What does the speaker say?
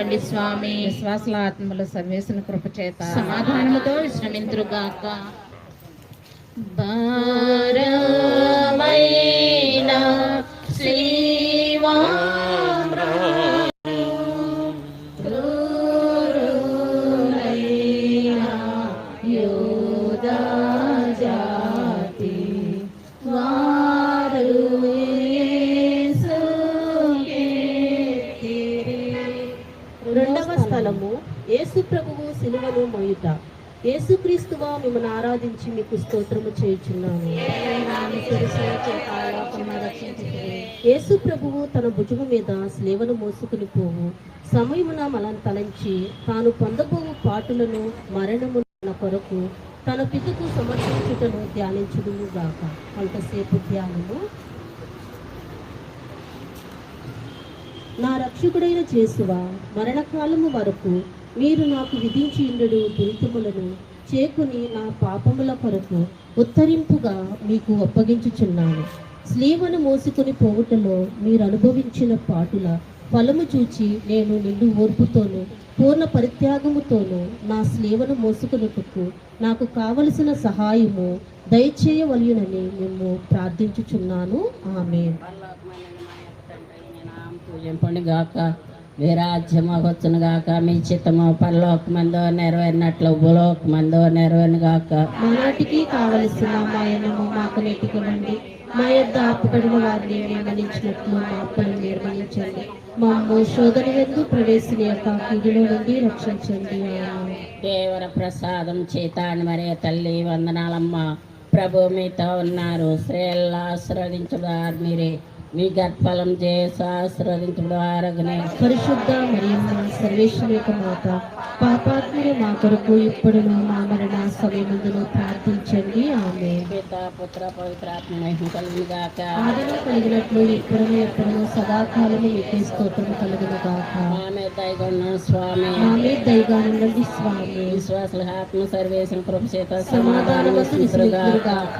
ఉండండి స్వామి. విశ్వాసుల ఆత్మలు సర్వేసిన కృప చేత సమాధానముతో విశ్రమింతురుగాక. భారమైన శ్రీవా రెండవ స్థలము యేసు ప్రభువు సిలువను మోయుట. యేసుక్రీస్తువా మిమ్మల్ని ఆరాధించి మీకు స్తోత్రము చేయుచున్నాను. యేసు ప్రభువు తన భుజము మీద స్లేవను మోసుకుని పోవు సమయమున మనం తలంచి తాను పొందబోవు పాటులను మరణమును మన కొరకు తన పితుకు సమర్పించుటను ధ్యానించుదుము గాక. కొంతసేపు ధ్యానము. నా రక్షకుడైన యేసువా, మరణకాలము వరకు మీరు నాకు విధించి ఉండడు దురితములను చేకుని నా పాపముల కొరకు ఉత్తరింపుగా మీకు అప్పగించుచున్నాను. స్లీవను మోసుకుని పోవుటలో మీరు అనుభవించిన పాటుల ఫలము చూచి నేను నిండు ఓర్పుతోనూ పూర్ణ పరిత్యాగముతోనూ నా స్లీవను మోసుకున్నట్టుకు నాకు కావలసిన సహాయము దయచేయవలయునని మేము ప్రార్థించుచున్నాను. ఆమేన్. పూజింపండి గాక. మీ రాజ్యము వచ్చును గాక. మీ చిత్తము పరలోకమందో నెరవేరినట్లు భూలోకమందో నెరవేరును గాక. నాటికి కావలసిన మా అన్నము మాకు నెట్టుకునండి. మా యొద్ద అప్పుబడిన వారిని నిర్మలించినట్లు మా అప్పులను నిర్మలించండి. మమ్ము శోధన ఎందు ప్రవేశిన యొక్క కీడులో నుండి రక్షించండి. దేవర ప్రసాదం చేతాని మరే తల్లి వందనాలమ్మ. ప్రభు మీతో ఉన్నారు. స్త్రీల్లో ఆశీర్వదించువారు మీరే. మీ గర్భఫలం చేసి ఆశీర్వదించువారగనే. పరిశుద్ధ మరియమ్మ సర్వేశ్వరి యొక్క మాత, పాపాత్ములు మా కొరకు ఇప్పుడును మా మరణ సమయమందును ప్రార్థించండి. ఆమె. పిత పుత్ర పవిత్రాత్మ మహిమ కలుగును గాక. ఆదిలో కలిగినట్లు ఇప్పుడును ఎప్పుడును సదాకాలము మీకే స్తోత్రము కలుగును గాక. మా మీద దయగా ఉన్న స్వామి. మా మీద దయగా ఉండండి స్వామి. విశ్వాసుల ఆత్మ సర్వేసిన కృప చేత సమాధానము గాక.